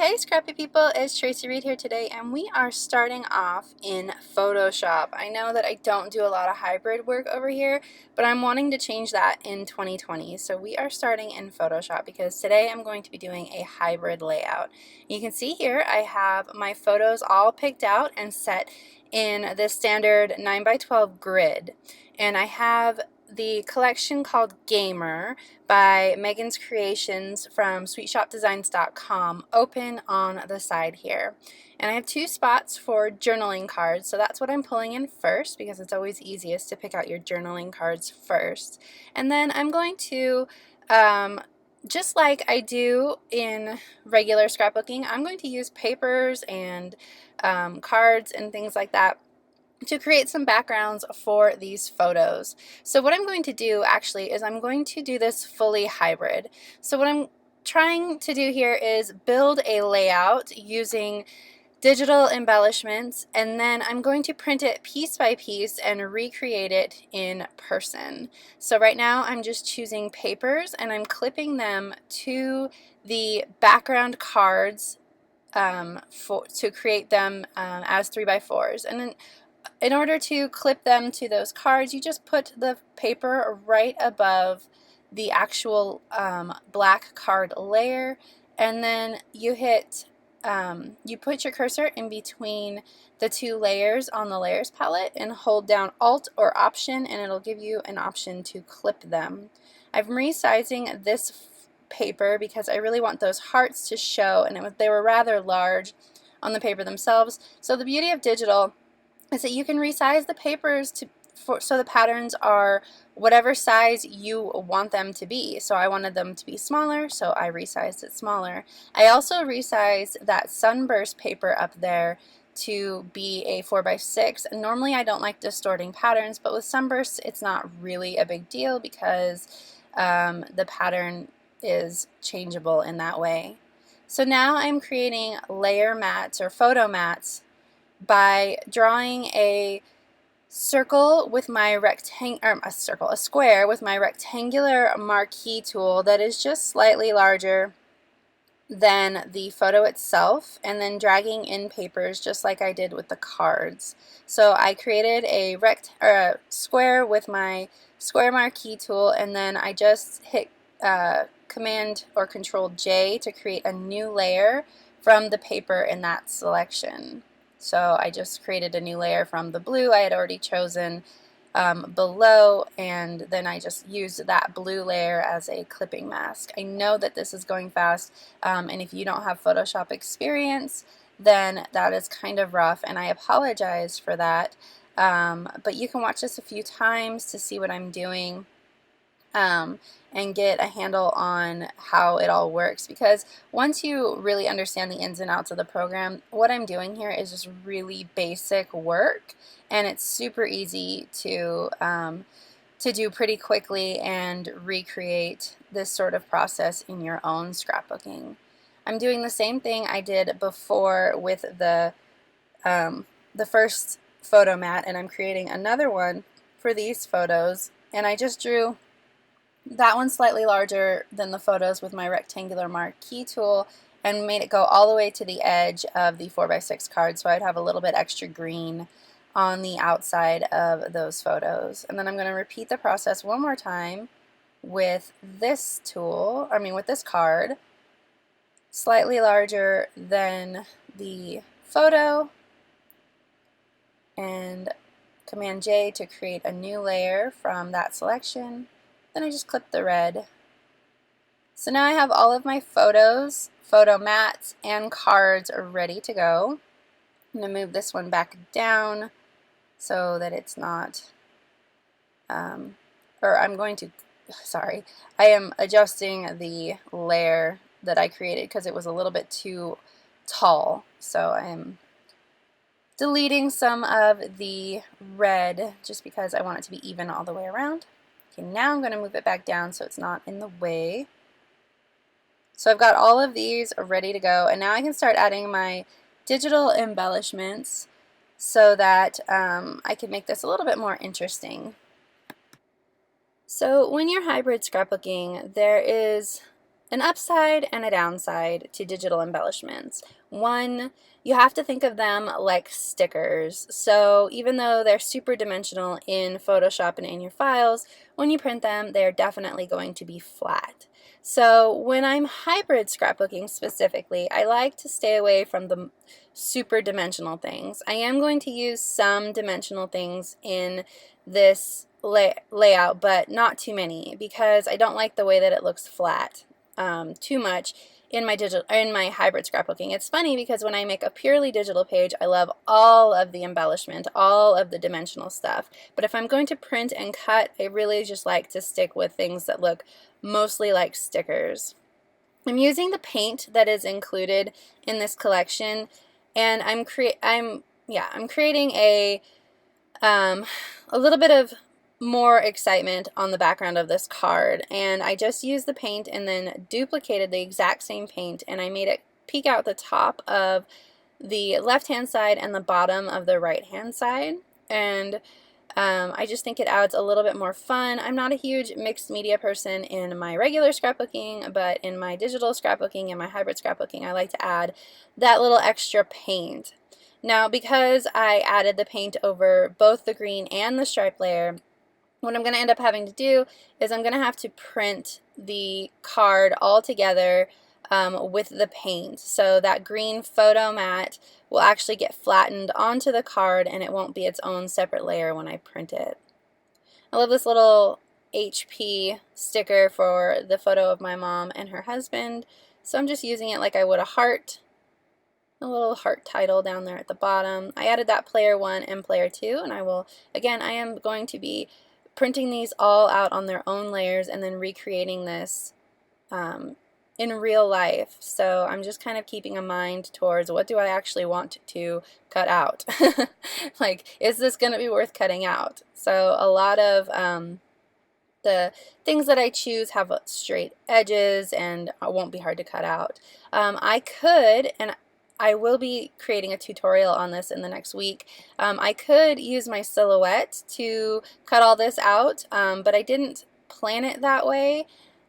Hey scrappy people, it's Traci Reed here today, and we are starting off in Photoshop. I know that I don't do a lot of hybrid work over here, but I'm wanting to change that in 2020. So we are starting in Photoshop because today I'm going to be doing a hybrid layout. You can see here I have my photos all picked out and set in the standard 9x12 grid, and I have the collection called Gamer by Meagan's Creations from sweetshoppedesigns.com open on the side here. And I have two spots for journaling cards, so that's what I'm pulling in first because it's always easiest to pick out your journaling cards first. And then I'm going to, just like I do in regular scrapbooking, I'm going to use papers and cards and things like that to create some backgrounds for these photos. So what I'm going to do actually is I'm going to do this fully hybrid. So what I'm trying to do here is build a layout using digital embellishments, and then I'm going to print it piece by piece and recreate it in person. So right now I'm just choosing papers and I'm clipping them to the background cards to create them as 3x4s. And then in order to clip them to those cards, you just put the paper right above the actual black card layer, and then you put your cursor in between the two layers on the layers palette and hold down Alt or Option, and it'll give you an option to clip them. I'm resizing this paper because I really want those hearts to show, and they were rather large on the paper themselves. So the beauty of digital is that you can resize the papers so the patterns are whatever size you want them to be. So I wanted them to be smaller, so I resized it smaller. I also resized that sunburst paper up there to be a 4x6. Normally I don't like distorting patterns, but with sunburst it's not really a big deal because the pattern is changeable in that way. So now I'm creating layer mats or photo mats by drawing a circle with my a square with my rectangular marquee tool that is just slightly larger than the photo itself, and then dragging in papers just like I did with the cards. So I created a square with my square marquee tool, and then I just hit Command or Control J to create a new layer from the paper in that selection. So I just created a new layer from the blue I had already chosen below, and then I just used that blue layer as a clipping mask. I know that this is going fast, and if you don't have Photoshop experience, then that is kind of rough, and I apologize for that. But you can watch this a few times to see what I'm doing. And get a handle on how it all works, because once you really understand the ins and outs of the program, what I'm doing here is just really basic work, and it's super easy to do pretty quickly and recreate this sort of process in your own scrapbooking. I'm doing the same thing I did before with the first photo mat, and I'm creating another one for these photos, and I just drew that one slightly larger than the photos with my rectangular marquee tool and made it go all the way to the edge of the 4x6 card, so I'd have a little bit extra green on the outside of those photos. And then I'm going to repeat the process one more time with this tool, with this card, slightly larger than the photo, and Command J to create a new layer from that selection. Then I just clip the red. So now I have all of my photos, photo mats, and cards ready to go. I'm going to move this one back down so that it's not, I am adjusting the layer that I created because it was a little bit too tall. So I'm deleting some of the red just because I want it to be even all the way around. Okay, now I'm going to move it back down so it's not in the way. So I've got all of these ready to go, and now I can start adding my digital embellishments so that I can make this a little bit more interesting. So when you're hybrid scrapbooking, there is an upside and a downside to digital embellishments. One, you have to think of them like stickers. So even though they're super dimensional in Photoshop and in your files, when you print them, they're definitely going to be flat. So when I'm hybrid scrapbooking specifically, I like to stay away from the super dimensional things. I am going to use some dimensional things in this layout, but not too many, because I don't like the way that it looks flat too much in my hybrid scrapbooking. It's funny because when I make a purely digital page, I love all of the embellishment, all of the dimensional stuff. But if I'm going to print and cut, I really just like to stick with things that look mostly like stickers. I'm using the paint that is included in this collection, and I'm creating a little bit of more excitement on the background of this card, and I just used the paint and then duplicated the exact same paint, and I made it peek out the top of the left hand side and the bottom of the right hand side, and I just think it adds a little bit more fun. I'm not a huge mixed media person in my regular scrapbooking, but in my digital scrapbooking and my hybrid scrapbooking, I like to add that little extra paint. Now, because I added the paint over both the green and the stripe layer, what I'm going to end up having to do is I'm going to have to print the card all together with the paint. So that green photo mat will actually get flattened onto the card, and it won't be its own separate layer when I print it. I love this little HP sticker for the photo of my mom and her husband, so I'm just using it like I would a heart. A little heart title down there at the bottom. I added that player 1 and player 2, and I am going to be printing these all out on their own layers and then recreating this in real life. So I'm just kind of keeping a mind towards what do I actually want to cut out. Like, is this going to be worth cutting out? So a lot of the things that I choose have straight edges and won't be hard to cut out. I could, and I will be creating a tutorial on this in the next week. I could use my silhouette to cut all this out, but I didn't plan it that way.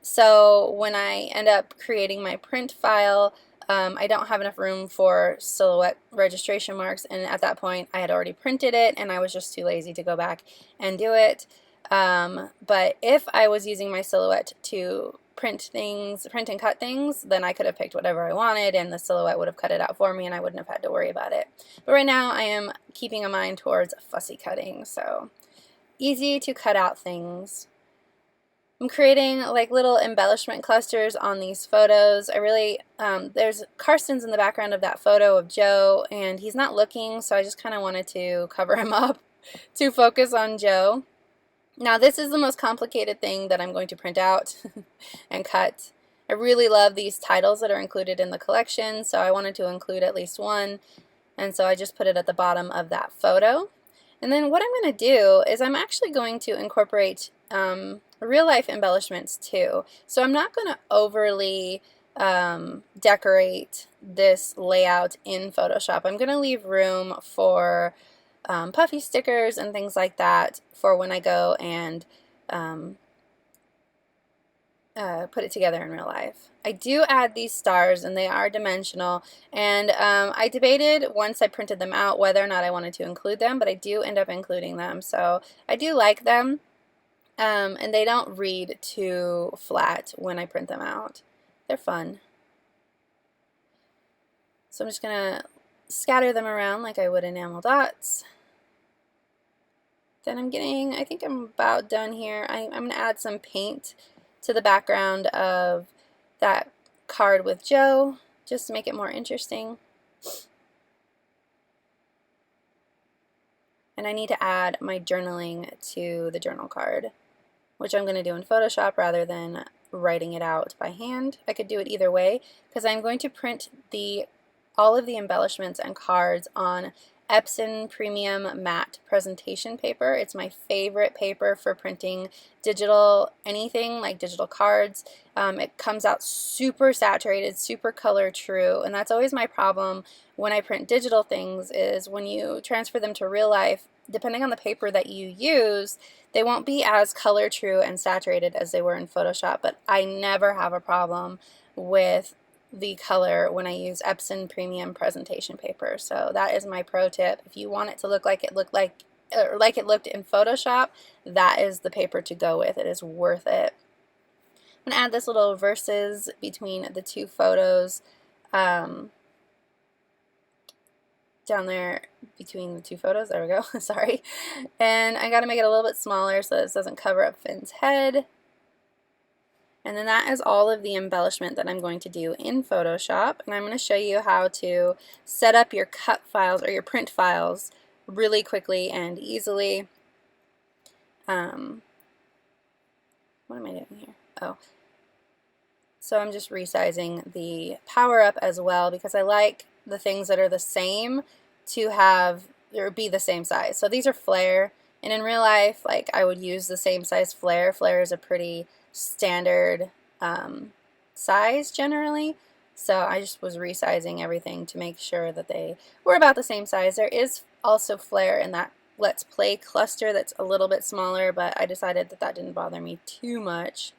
So when I end up creating my print file, I don't have enough room for silhouette registration marks, and at that point I had already printed it and I was just too lazy to go back and do it. But if I was using my silhouette to print and cut things, then I could have picked whatever I wanted and the silhouette would have cut it out for me and I wouldn't have had to worry about it. But right now I am keeping a mind towards fussy cutting, so easy to cut out things. I'm creating like little embellishment clusters on these photos. There's Karsten's in the background of that photo of Joe, and he's not looking, so I just kind of wanted to cover him up to focus on Joe. Now this is the most complicated thing that I'm going to print out and cut. I really love these titles that are included in the collection, so I wanted to include at least one, and so I just put it at the bottom of that photo. And then what I'm going to do is I'm actually going to incorporate real life embellishments too. So I'm not going to overly decorate this layout in Photoshop. I'm going to leave room for puffy stickers and things like that for when I go and put it together in real life. I do add these stars, and they are dimensional, and I debated once I printed them out whether or not I wanted to include them, but I do end up including them, so I do like them, and they don't read too flat when I print them out. They're fun. So I'm just going to scatter them around like I would enamel dots. Then I think I'm about done here. I'm going to add some paint to the background of that card with Joe, just to make it more interesting. And I need to add my journaling to the journal card, which I'm going to do in Photoshop rather than writing it out by hand. I could do it either way, because I'm going to print all of the embellishments and cards on Epson Premium Matte Presentation Paper. It's my favorite paper for printing digital anything, like digital cards. It comes out super saturated, super color true, and that's always my problem when I print digital things, is when you transfer them to real life, depending on the paper that you use, they won't be as color true and saturated as they were in Photoshop, but I never have a problem with the color when I use Epson Premium presentation paper. So that is my pro tip. If you want it to look like it looked in Photoshop, that is the paper to go with. It is worth it. I'm going to add this little verses between the two photos down there between the two photos. There we go. Sorry. And I got to make it a little bit smaller so this doesn't cover up Finn's head. And then that is all of the embellishment that I'm going to do in Photoshop. And I'm going to show you how to set up your cut files or your print files really quickly and easily. What am I doing here? Oh. So I'm just resizing the power up as well because I like the things that are the same to have or be the same size. So these are flare, and in real life, like, I would use the same size flare. Flare is a pretty standard size generally, so I just was resizing everything to make sure that they were about the same size. There is also flare in that Let's Play cluster that's a little bit smaller, but I decided that that didn't bother me too much.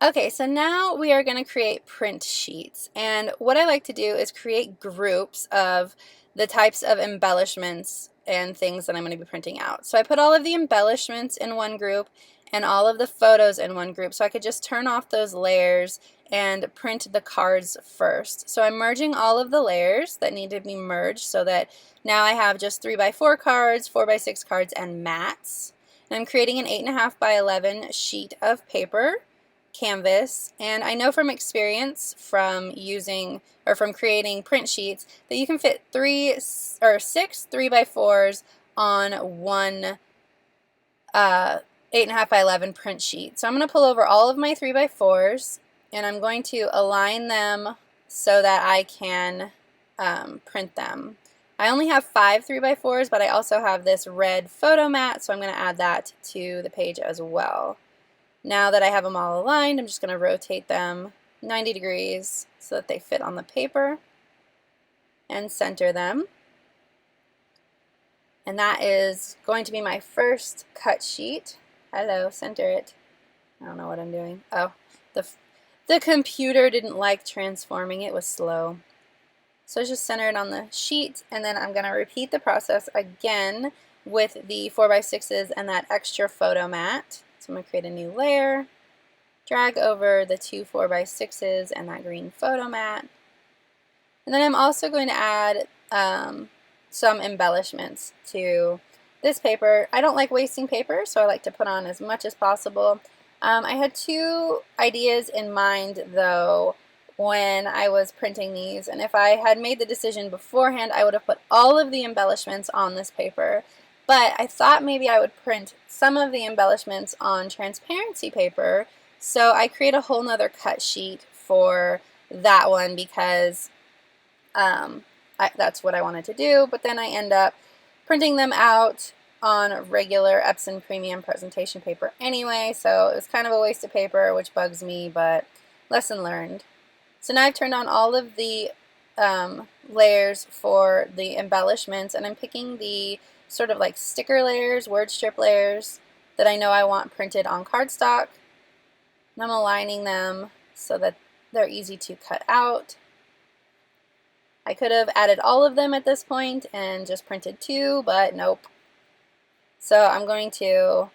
Okay, so now we are going to create print sheets, and what I like to do is create groups of the types of embellishments and things that I'm going to be printing out. So I put all of the embellishments in one group and all of the photos in one group, so I could just turn off those layers and print the cards first. So I'm merging all of the layers that need to be merged so that now I have just 3x4 cards, 4x6 cards, and mats. And I'm creating an 8.5 by 11 sheet of paper canvas, and I know from experience from creating print sheets that you can fit 6 3x4s on one 8.5 by 11 print sheet. So I'm going to pull over all of my 3x4s and I'm going to align them so that I can print them. I only have 5 3x4s, but I also have this red photo mat, so I'm going to add that to the page as well. Now that I have them all aligned, I'm just going to rotate them 90 degrees so that they fit on the paper and center them. And that is going to be my first cut sheet. Hello, center it. I don't know what I'm doing. Oh, the computer didn't like transforming. It was slow. So just center it on the sheet, and then I'm going to repeat the process again with the 4x6s and that extra photo mat. So I'm going to create a new layer, drag over the two 4x6s and that green photo mat. And then I'm also going to add some embellishments to this paper. I don't like wasting paper, so I like to put on as much as possible. I had two ideas in mind, though, when I was printing these, and if I had made the decision beforehand, I would have put all of the embellishments on this paper. But I thought maybe I would print some of the embellishments on transparency paper, so I create a whole nother cut sheet for that one because that's what I wanted to do, but then I end up printing them out on regular Epson Premium presentation paper anyway, so it was kind of a waste of paper, which bugs me, but lesson learned. So now I've turned on all of the layers for the embellishments, and I'm picking the sort of like sticker layers, word strip layers that I know I want printed on cardstock. And I'm aligning them so that they're easy to cut out. I could have added all of them at this point and just printed 2, but nope. So I'm going to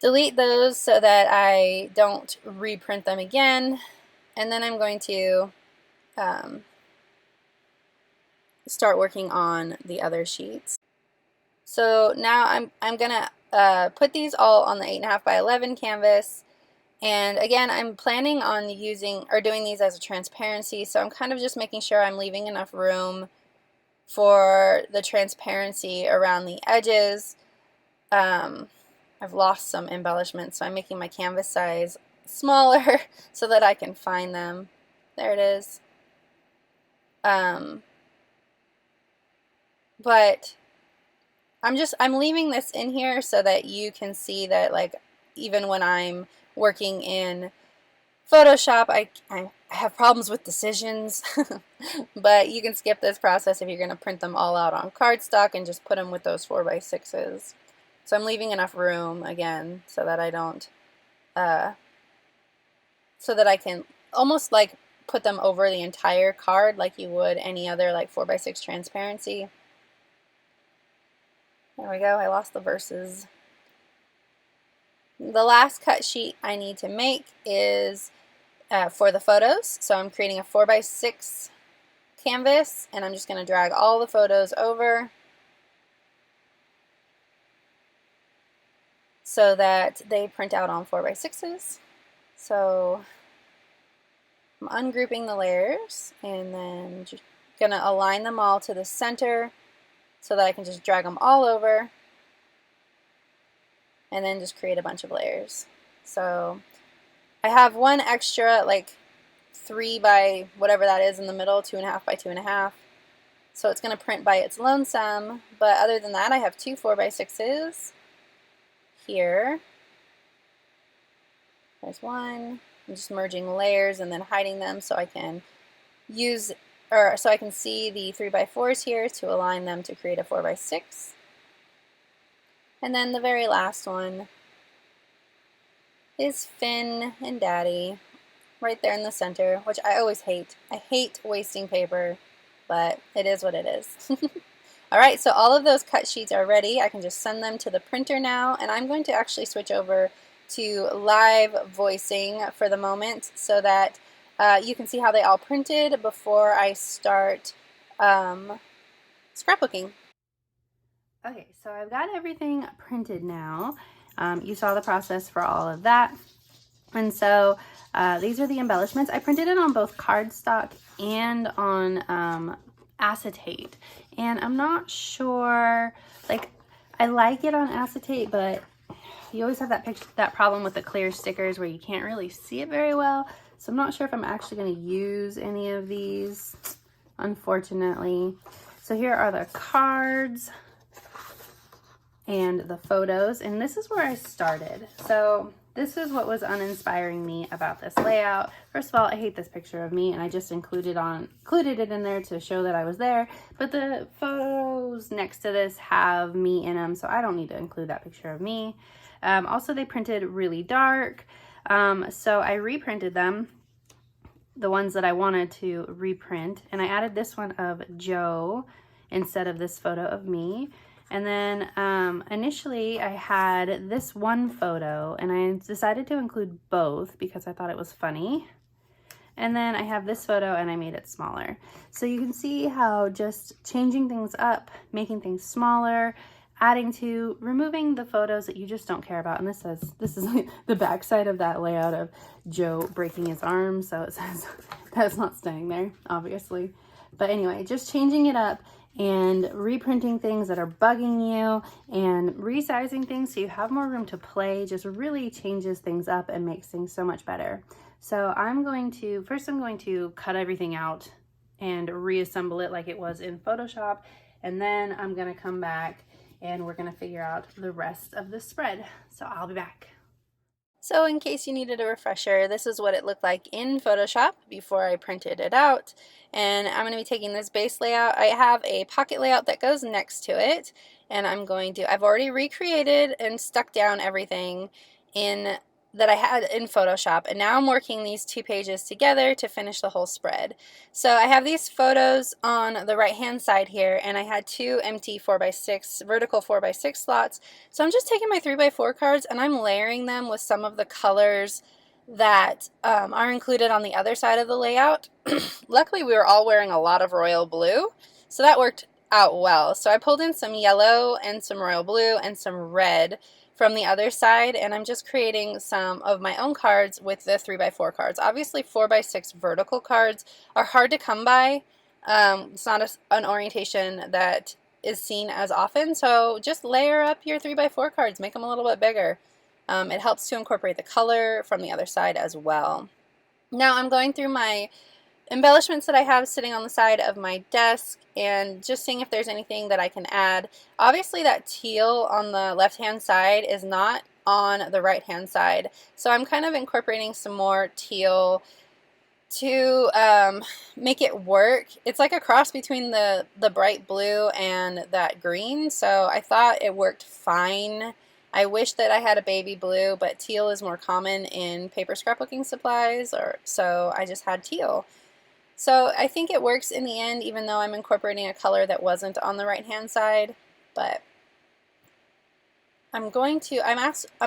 delete those so that I don't reprint them again, and then I'm going to start working on the other sheets. So now I'm gonna put these all on the 8.5 by 11 canvas, and again I'm planning on doing these as a transparency, so I'm kind of just making sure I'm leaving enough room for the transparency around the edges. I've lost some embellishments, so I'm making my canvas size smaller so that I can find them. There it is. But I'm leaving this in here so that you can see that, like, even when I'm working in Photoshop, I have problems with decisions, but you can skip this process if you're going to print them all out on cardstock and just put them with those 4x6s. So I'm leaving enough room, again, so that I don't, so that I can almost like put them over the entire card like you would any other like 4x6 transparency. There we go, I lost the verses. The last cut sheet I need to make is for the photos. So I'm creating a 4x6 canvas, and I'm just going to drag all the photos over so that they print out on 4x6s. So I'm ungrouping the layers and then just going to align them all to the center so that I can just drag them all over and then just create a bunch of layers. So I have one extra, like 3 by whatever that is in the middle, 2.5 by 2.5. So it's going to print by its lonesome, but other than that I have 2 4x6s here. There's one. I'm just merging layers and then hiding them so I can use, or so I can see the 3x4s here to align them to create a 4x6. And then the very last one is Finn and Daddy right there in the center, which I always hate. I hate wasting paper, but it is what it is. Alright, so all of those cut sheets are ready. I can just send them to the printer now, and I'm going to actually switch over to live voicing for the moment so that you can see how they all printed before I start scrapbooking. Okay, so I've got everything printed now. You saw the process for all of that. And so these are the embellishments. I printed it on both cardstock and on acetate. And I'm not sure, like, I like it on acetate, but you always have that problem with the clear stickers where you can't really see it very well. So I'm not sure if I'm actually going to use any of these, unfortunately. So here are the cards and the photos, and this is where I started. So this is what was uninspiring me about this layout. First of all, I hate this picture of me, and I just included it in there to show that I was there, but the photos next to this have me in them, so I don't need to include that picture of me. Also, they printed really dark, so I reprinted them, the ones that I wanted to reprint, and I added this one of Joe instead of this photo of me. And then initially I had this one photo, and I decided to include both because I thought it was funny. And then I have this photo, and I made it smaller. So you can see how just changing things up, making things smaller, adding to, removing the photos that you just don't care about. And this is the back side of that layout of Joe breaking his arm. So it says that's not staying there, obviously. But anyway, just changing it up and reprinting things that are bugging you and resizing things so you have more room to play just really changes things up and makes things so much better. So first I'm going to cut everything out and reassemble it like it was in Photoshop, and then I'm going to come back and we're going to figure out the rest of the spread. So I'll be back. So in case you needed a refresher, this is what it looked like in Photoshop before I printed it out. And I'm going to be taking this base layout. I have a pocket layout that goes next to it, and I've already recreated and stuck down everything that I had in Photoshop, and now I'm working these 2 pages together to finish the whole spread. So I have these photos on the right hand side here, and I had 2 empty 4x6 vertical 4x6 slots. So I'm just taking my 3x4 cards and I'm layering them with some of the colors that are included on the other side of the layout. Luckily we were all wearing a lot of royal blue, so that worked out well. So I pulled in some yellow and some royal blue and some red from the other side, and I'm just creating some of my own cards with the 3x4 cards. Obviously 4x6 vertical cards are hard to come by. It's not an orientation that is seen as often, so just layer up your 3x4 cards, make them a little bit bigger. It helps to incorporate the color from the other side as well. Now I'm going through my embellishments that I have sitting on the side of my desk and just seeing if there's anything that I can add. Obviously that teal on the left hand side is not on the right hand side. So I'm kind of incorporating some more teal to make it work. It's like a cross between the bright blue and that green, so I thought it worked fine. I wish that I had a baby blue, but teal is more common in paper scrapbooking supplies, so I just had teal. So I think it works in the end, even though I'm incorporating a color that wasn't on the right hand side. But I'm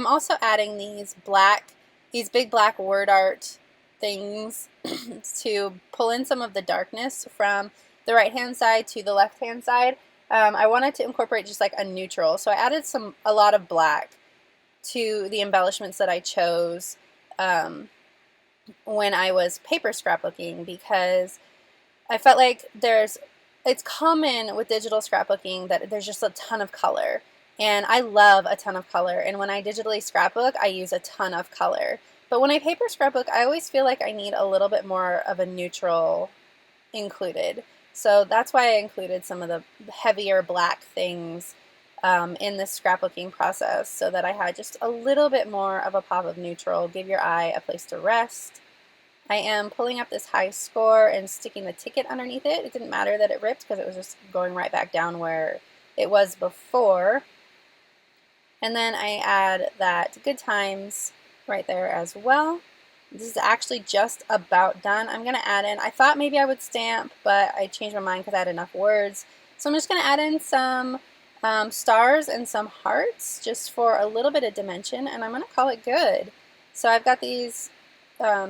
also adding these big black word art things to pull in some of the darkness from the right hand side to the left hand side. I wanted to incorporate just like a neutral, so I added a lot of black to the embellishments that I chose when I was paper scrapbooking, because I felt like it's common with digital scrapbooking that there's just a ton of color, and I love a ton of color, and when I digitally scrapbook I use a ton of color. But when I paper scrapbook, I always feel like I need a little bit more of a neutral included. So that's why I included some of the heavier black things in this scrapbooking process, so that I had just a little bit more of a pop of neutral. Give your eye a place to rest. I am pulling up this high score and sticking the ticket underneath it. It didn't matter that it ripped because it was just going right back down where it was before. And then I add that good times right there as well. This is actually just about done. I'm going to add in, I thought maybe I would stamp, but I changed my mind because I had enough words. So I'm just going to add in some stars and some hearts just for a little bit of dimension, and I'm going to call it good. So I've got these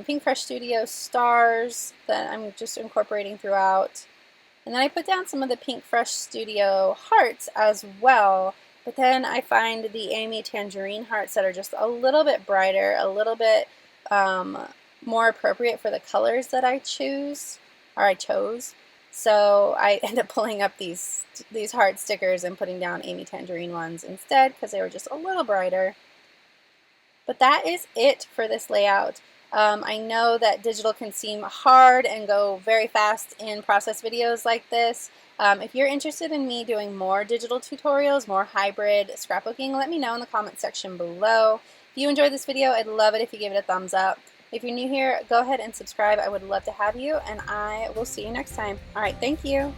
Pink Fresh Studio stars that I'm just incorporating throughout. And then I put down some of the Pink Fresh Studio hearts as well. But then I find the Amy Tangerine hearts that are just a little bit brighter, a little bit more appropriate for the colors that I chose. So I end up pulling up these heart stickers and putting down Amy Tangerine ones instead because they were just a little brighter. But that is it for this layout. I know that digital can seem hard and go very fast in process videos like this. If you're interested in me doing more digital tutorials, more hybrid scrapbooking, let me know in the comment section below. If you enjoyed this video, I'd love it if you give it a thumbs up. If you're new here, go ahead and subscribe. I would love to have you, and I will see you next time. All right, thank you.